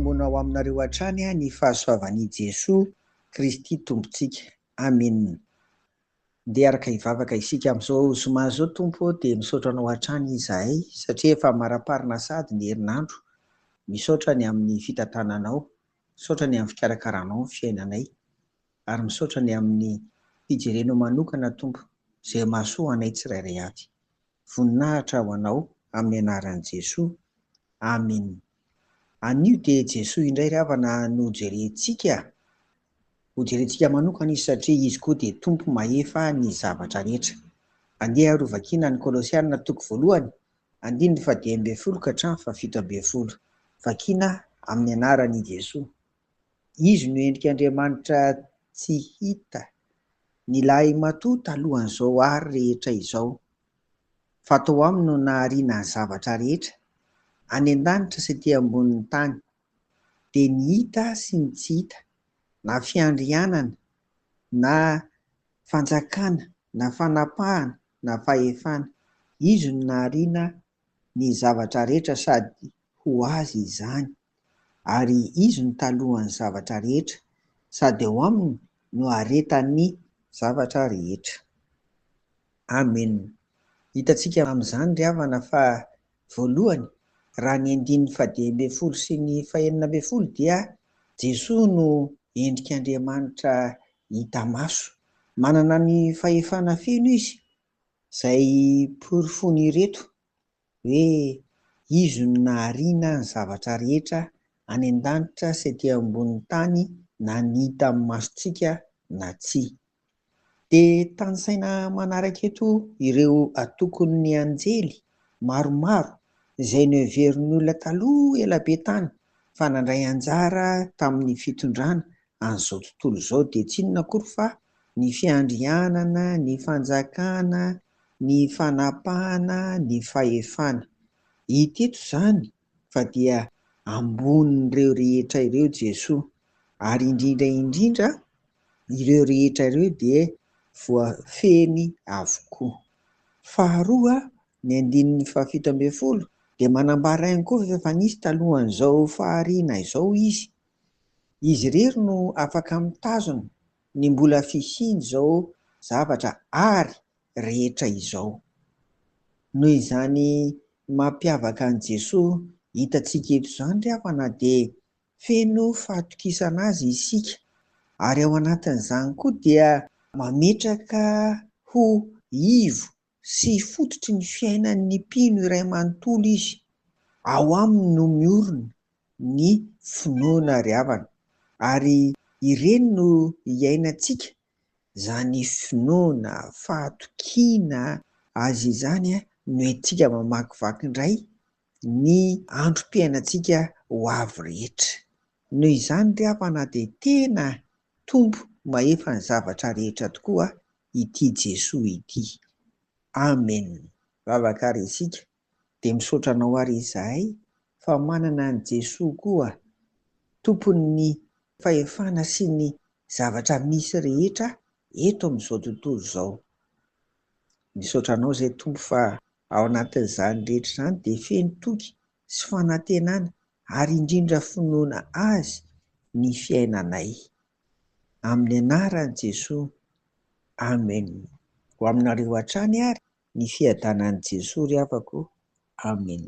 tombona ao aminareo hatrany ny fahasoavan'i Jesoa Kristy tompontsika. Amen. Dia araka hivavaka isika amin'izao zoma izao Tompo, dia misaotra anao hatrany izahay satria efa maraparina sady ny herinandro. Misaotra ny amin'ny fitantananao, misaotra ny amin'ny fikarakaranao ny fiainanay, ary misaotra ny amin'ny fijerenao manokana Tompo, izay mahasoa anay tsirairay avy. Voninahitra ho anao amin'ny anaran'i Jesoa. Amen. Anio dia Jesoa indray ravana no jerentsika. Ho jerentsika manokana izy satria izy koa dia tompo mahefa ny zavatra rehetra. Andeha arovakina ny Kolosianina toko 1, 1:12-17. Vakina amin'ny anaran'i Jesoa. Izy no endrika Andriamanitra tsy hita, ny lahy matoa talohan'izao ary rehetra izao. Fatao aminy no nahariana ny zavatra rehetra, any an-danitra sy aty ambonin'ny tany, dia ny hita sy ny tsy hita, na fiandrianana, na fanjakana, na fanapahana, na fahefana. Izy no nahariana ny zavatra rehetra sady ho azy izany, ary izy no talohan'ny zavatra rehetra, sady ao aminy no haretan'ny zavatra rehetra. Amen. Hitantsika amin'izany ry havana fa voalohany, raha ny 12 sy ny 19 dia Jesoa no endrik'Andriamanitra hita maso. Manana ny fahefana feno izy, izay porofony ireto hoe izy no nahariana ny zavatra rehetra any an-danitra sy aty ambonin'ny tany, na ny hita amin'ny masontsika na tsia. Dia tanisaina manaraka eto ireo atokon'ny anjely maromaro izay noheverin'ny olona taloha elabe tany fa nandray anjara tamin'ny fitondrana an'izao tontolo izao, dia tsy inona akory fa ny fiandrianana, ny fanjakana, ny fanapahana, ny fahefana. Hita eto izany fa dia ambonin'ireo rehetra ireo Jesoa, ary indrindra indrindra ireo rehetra ireo dia voafeny avokoa. Faharoa, ny 17 dia manambara ihany koa efa nisy talohan'izao fahariana izao izy. Izy irery no afaka mitazona ny mbola fisiany izao zavatra ary rehetra izao. Noho izany mampiavaka an'i Jesoa hitantsika eto izany ry havana, dia feno fahatokisana azy isika, ary ao anatin'izany koa dia mametraka ho ivo sy fototry ny fiainan'ny mpino iray manontolo izy. Ao aminy no miorina ny finoana ry havana, ary ireny no iainantsika, izany finoana, fahatokiana azy izany no entintsika mamakivaky indray ny androm-piainantsika ho avy rehetra. Noho izany ry havana dia tena tompo mahefa ny zavatra rehetra tokoa ity Jesoa ity. Amen. Vavaka ary isika dia misaotra anao ary izahay fa manana an' Jesoa koa, tompon'ny fahefana sy ny zavatra misy rehetra eto amin'izao tontolo izao. Misaotra anao izay Tompo fa ao anatin'izany rehetra izany dia feno toky sy fanantenana, ary indrindra finoana azy ny fiainanay. Amin'ny anaran'i Jesoa. Amen. Ho aminareo hatrany ary ny fiadanan'i Jesoa ry havako. Amen.